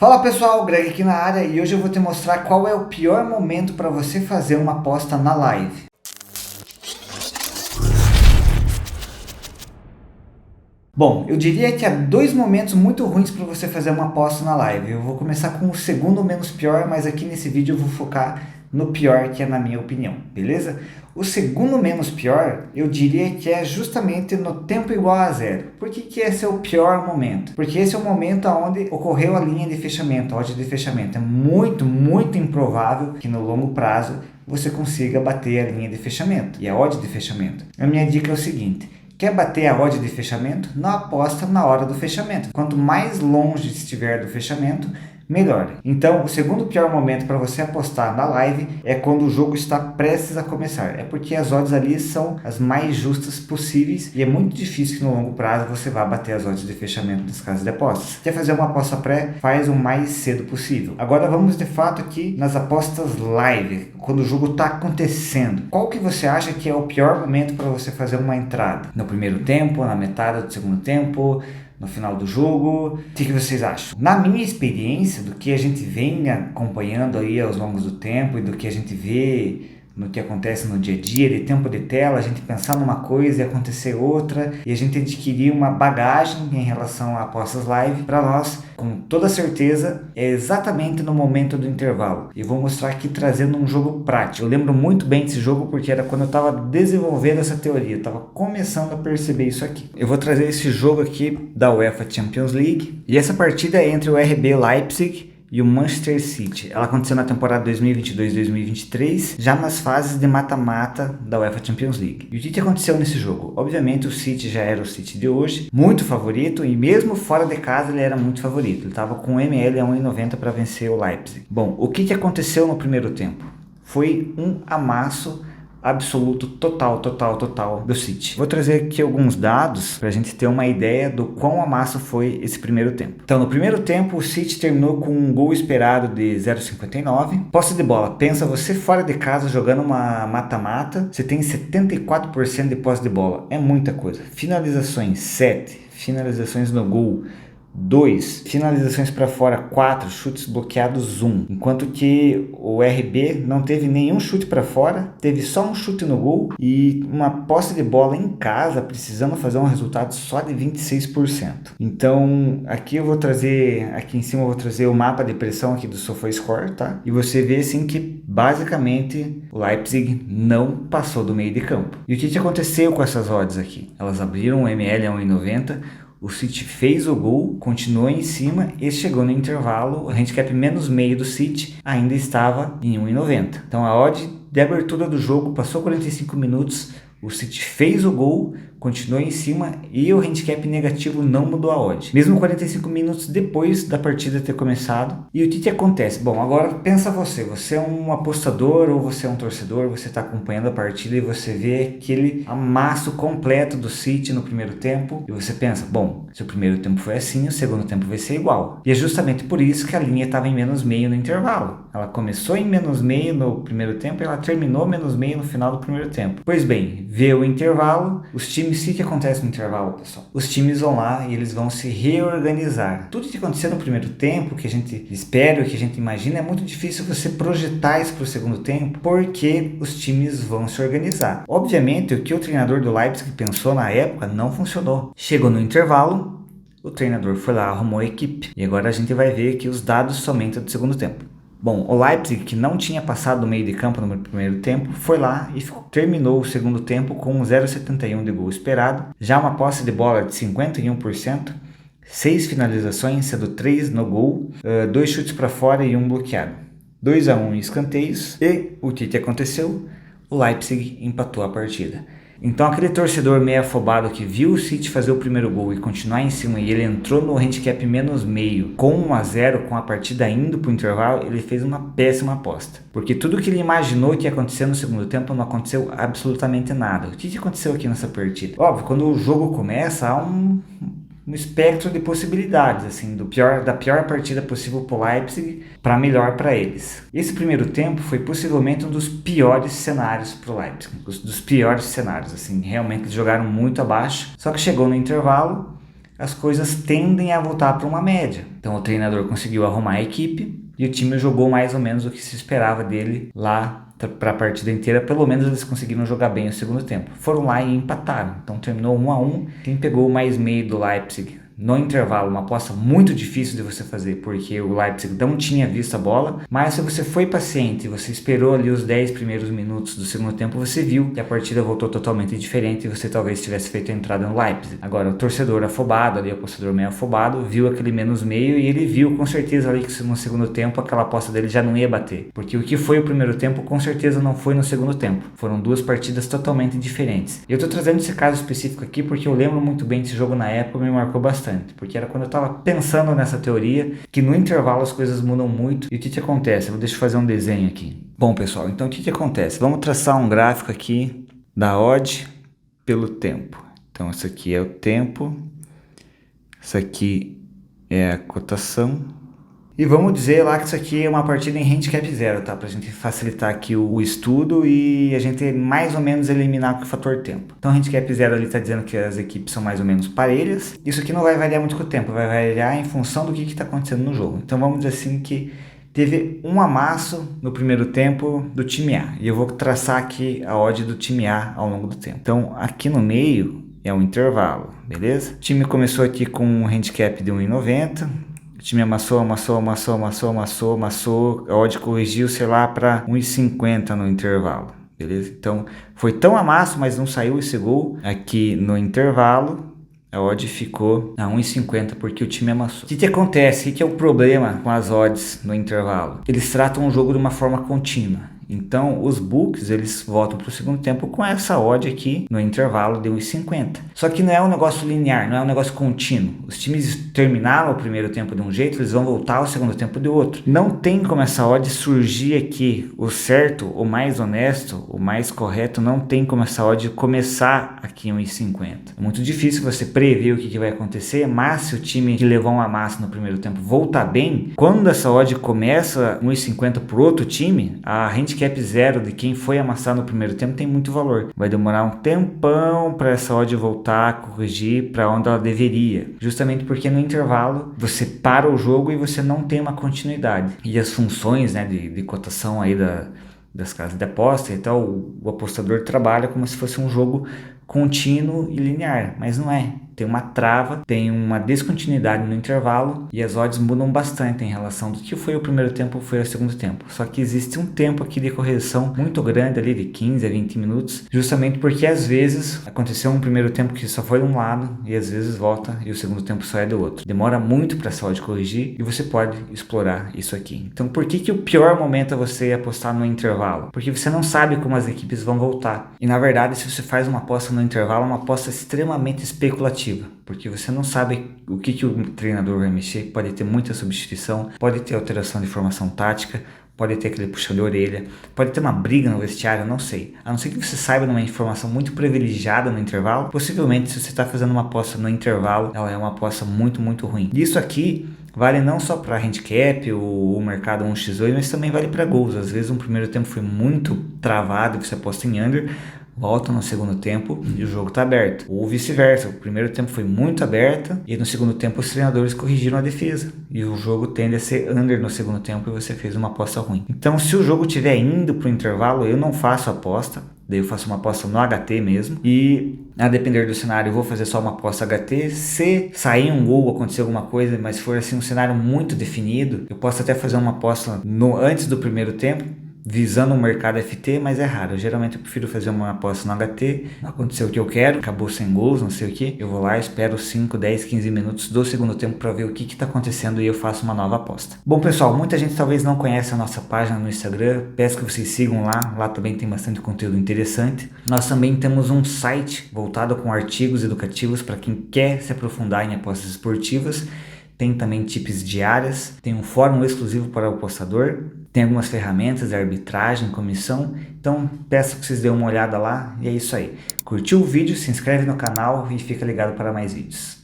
Fala pessoal, Greg aqui na área e hoje eu vou te mostrar qual é o pior momento para você fazer uma aposta na live. Bom, eu diria que há dois momentos muito ruins para você fazer uma aposta na live. Eu vou começar com o segundo menos pior, mas aqui nesse vídeo eu vou focar no pior, que é na minha opinião, beleza? O segundo menos pior, eu diria que é justamente no tempo igual a zero. Por que esse é o pior momento? Porque esse é o momento onde ocorreu a linha de fechamento, a odd de fechamento. É muito improvável que no longo prazo você consiga bater a linha de fechamento e a odd de fechamento. A minha dica é o seguinte: quer bater a odd de fechamento? Não aposta na hora do fechamento. Quanto mais longe estiver do fechamento, melhor. Então, o segundo pior momento para você apostar na live é quando o jogo está prestes a começar. É porque as odds ali são as mais justas possíveis e é muito difícil que no longo prazo você vá bater as odds de fechamento nas casas de apostas. Quer fazer uma aposta pré? Faz o mais cedo possível. Agora vamos de fato aqui nas apostas live, quando o jogo está acontecendo. Qual que você acha que é o pior momento para você fazer uma entrada? No primeiro tempo, na metade do segundo tempo, no final do jogo? O que vocês acham? Na minha experiência, do que a gente vem acompanhando aí aos longos do tempo e do que a gente vê no que acontece no dia a dia, de tempo de tela, a gente pensar numa coisa e acontecer outra, e a gente adquirir uma bagagem em relação a apostas live, para nós, com toda certeza, é exatamente no momento do intervalo. E vou mostrar aqui trazendo um jogo prático. Eu lembro muito bem desse jogo porque era quando eu estava desenvolvendo essa teoria, eu estava começando a perceber isso aqui. Eu vou trazer esse jogo aqui da UEFA Champions League, e essa partida é entre o RB Leipzig e o Manchester City. Ela aconteceu na temporada 2022-2023, já nas fases de mata-mata da UEFA Champions League. E o que aconteceu nesse jogo? Obviamente o City já era o City de hoje, muito favorito, e mesmo fora de casa ele era muito favorito. Ele estava com ML a 1,90 para vencer o Leipzig. Bom, o que aconteceu no primeiro tempo? Foi um amasso absoluto, total do City. Vou trazer aqui alguns dados para a gente ter uma ideia do quão amasso foi esse primeiro tempo. Então, no primeiro tempo, o City terminou com um gol esperado de 0,59. Posse de bola. Pensa você fora de casa jogando uma mata-mata, você tem 74% de posse de bola. É muita coisa. Finalizações, 7. Finalizações no gol, 2, finalizações para fora, 4, chutes bloqueados, 1. Enquanto que o RB não teve nenhum chute para fora, teve só um chute no gol e uma posse de bola em casa, precisando fazer um resultado só de 26%. Então, aqui eu vou trazer, aqui em cima eu vou trazer o mapa de pressão aqui do SofaScore, tá? E você vê assim que basicamente o Leipzig não passou do meio de campo. E o que aconteceu com essas odds aqui? Elas abriram o ML a 1,90. O City fez o gol, continuou em cima e chegou no intervalo. O handicap menos meio do City ainda estava em 1,90. Então a odd de abertura do jogo passou 45 minutos, o City fez o gol, continuou em cima e o handicap negativo não mudou a odd. Mesmo 45 minutos depois da partida ter começado. E o que acontece? Bom, agora pensa você é um apostador ou você é um torcedor, você está acompanhando a partida e você vê aquele amasso completo do City no primeiro tempo e você pensa, bom, se o primeiro tempo foi assim, o segundo tempo vai ser igual. E é justamente por isso que a linha estava em menos meio no intervalo. Ela começou em menos meio no primeiro tempo e ela terminou menos meio no final do primeiro tempo. Pois bem, vê o intervalo, os times, o que acontece no intervalo, pessoal? Os times vão lá e eles vão se reorganizar. Tudo que aconteceu no primeiro tempo, que a gente espera, o que a gente imagina, é muito difícil você projetar isso para o segundo tempo, porque os times vão se organizar. Obviamente, o que o treinador do Leipzig pensou na época não funcionou. Chegou no intervalo, o treinador foi lá, arrumou a equipe. E agora a gente vai ver aqui os dados somente do segundo tempo. Bom, o Leipzig, que não tinha passado do meio de campo no primeiro tempo, foi lá e terminou o segundo tempo com 0,71 de gol esperado, já uma posse de bola de 51%, 6 finalizações, sendo 3 no gol, 2 chutes para fora e 1 bloqueado. 2-1 em escanteios, e o que aconteceu? O Leipzig empatou a partida. Então aquele torcedor meio afobado que viu o City fazer o primeiro gol e continuar em cima e ele entrou no handicap menos meio com 1-0, com a partida indo para o intervalo, ele fez uma péssima aposta. Porque tudo que ele imaginou que ia acontecer no segundo tempo não aconteceu absolutamente nada. O que aconteceu aqui nessa partida? Óbvio, quando o jogo começa há um espectro de possibilidades, assim, da pior partida possível para o Leipzig para melhor para eles. Esse primeiro tempo foi possivelmente um dos piores cenários para o Leipzig, dos piores cenários, assim, realmente eles jogaram muito abaixo, só que chegou no intervalo, as coisas tendem a voltar para uma média. Então o treinador conseguiu arrumar a equipe e o time jogou mais ou menos o que se esperava dele lá para a partida inteira. Pelo menos eles conseguiram jogar bem o segundo tempo. Foram lá e empataram. Então terminou 1-1. Quem pegou mais meio do Leipzig no intervalo, uma aposta muito difícil de você fazer, porque o Leipzig não tinha visto a bola, mas se você foi paciente, você esperou ali os 10 primeiros minutos do segundo tempo, você viu que a partida voltou totalmente diferente e você talvez tivesse feito a entrada no Leipzig. Agora, o torcedor afobado, ali, o apostador meio afobado, viu aquele menos meio e ele viu com certeza ali que no segundo tempo aquela aposta dele já não ia bater, porque o que foi o primeiro tempo com certeza não foi no segundo tempo. Foram duas partidas totalmente diferentes. Eu tô trazendo esse caso específico aqui porque eu lembro muito bem desse jogo na época, me marcou bastante. Porque era quando eu estava pensando nessa teoria, que no intervalo as coisas mudam muito. E o que acontece? Deixa eu fazer um desenho aqui. Bom, pessoal, então o que acontece? Vamos traçar um gráfico aqui da odd pelo tempo. Então, isso aqui é o tempo, isso aqui é a cotação. E vamos dizer lá que isso aqui é uma partida em handicap 0, tá? Pra gente facilitar aqui o estudo e a gente mais ou menos eliminar o fator tempo. Então, handicap 0 ali tá dizendo que as equipes são mais ou menos parelhas. Isso aqui não vai variar muito com o tempo, vai variar em função do que tá acontecendo no jogo. Então, vamos dizer assim que teve um amasso no primeiro tempo do time A. E eu vou traçar aqui a odd do time A ao longo do tempo. Então, aqui no meio é um intervalo, beleza? O time começou aqui com um handicap de 1,90. O time amassou, a odd corrigiu, sei lá, para 1,50 no intervalo, beleza? Então, foi tão amasso, mas não saiu esse gol. Aqui no intervalo, a odd ficou a 1,50 porque o time amassou. O que acontece? O que é o problema com as odds no intervalo? Eles tratam o jogo de uma forma contínua. Então, os books, eles voltam para o segundo tempo com essa odd aqui no intervalo de 1,50. Só que não é um negócio linear, não é um negócio contínuo. Os times terminaram o primeiro tempo de um jeito, eles vão voltar ao segundo tempo de outro. Não tem como essa odd surgir aqui. O certo, o mais honesto, o mais correto, não tem como essa odd começar aqui em 1,50. É muito difícil você prever o que vai acontecer, mas se o time que levou uma massa no primeiro tempo voltar bem, quando essa odd começa 1,50 por outro time, a handicap 0 de quem foi amassar no primeiro tempo tem muito valor. Vai demorar um tempão para essa odd voltar a corrigir para onde ela deveria. Justamente porque no intervalo você para o jogo e você não tem uma continuidade. E as funções, né, de cotação aí das casas de aposta, então o apostador trabalha como se fosse um jogo contínuo e linear, mas não é. Tem uma trava, tem uma descontinuidade no intervalo e as odds mudam bastante em relação do que foi o primeiro tempo ou foi o segundo tempo. Só que existe um tempo aqui de correção muito grande ali de 15 a 20 minutos, justamente porque às vezes aconteceu um primeiro tempo que só foi de um lado e às vezes volta e o segundo tempo só é do outro. Demora muito para essa odd corrigir e você pode explorar isso aqui. Então por que o pior momento é você apostar no intervalo? Porque você não sabe como as equipes vão voltar. E na verdade, se você faz uma aposta no intervalo, é uma aposta extremamente especulativa. Porque você não sabe o que o treinador vai mexer, pode ter muita substituição, pode ter alteração de formação tática, pode ter aquele puxão de orelha, pode ter uma briga no vestiário, não sei. A não ser que você saiba de uma informação muito privilegiada no intervalo, possivelmente se você está fazendo uma aposta no intervalo, ela é uma aposta muito, muito ruim. Isso aqui vale não só para handicap, o mercado 1x2, mas também vale para gols. Às vezes um primeiro tempo foi muito travado, você aposta em under, volta no segundo tempo e o jogo está aberto. Ou vice-versa, o primeiro tempo foi muito aberto e no segundo tempo os treinadores corrigiram a defesa. E o jogo tende a ser under no segundo tempo e você fez uma aposta ruim. Então se o jogo estiver indo para o intervalo, eu não faço aposta. Daí eu faço uma aposta no HT mesmo. E a depender do cenário eu vou fazer só uma aposta HT. Se sair um gol, acontecer alguma coisa, mas for assim um cenário muito definido, eu posso até fazer uma aposta antes do primeiro tempo, visando o mercado FT, mas é raro. Geralmente eu prefiro fazer uma aposta no HT, aconteceu o que eu quero, acabou sem gols, não sei o que, eu vou lá, espero 5, 10, 15 minutos do segundo tempo para ver o que está acontecendo e eu faço uma nova aposta. Bom pessoal, muita gente talvez não conhece a nossa página no Instagram, peço que vocês sigam lá também tem bastante conteúdo interessante. Nós também temos um site voltado com artigos educativos para quem quer se aprofundar em apostas esportivas. Tem também tips diárias, tem um fórum exclusivo para o apostador, tem algumas ferramentas de arbitragem, comissão, então peço que vocês dêem uma olhada lá e é isso aí. Curtiu o vídeo, se inscreve no canal e fica ligado para mais vídeos.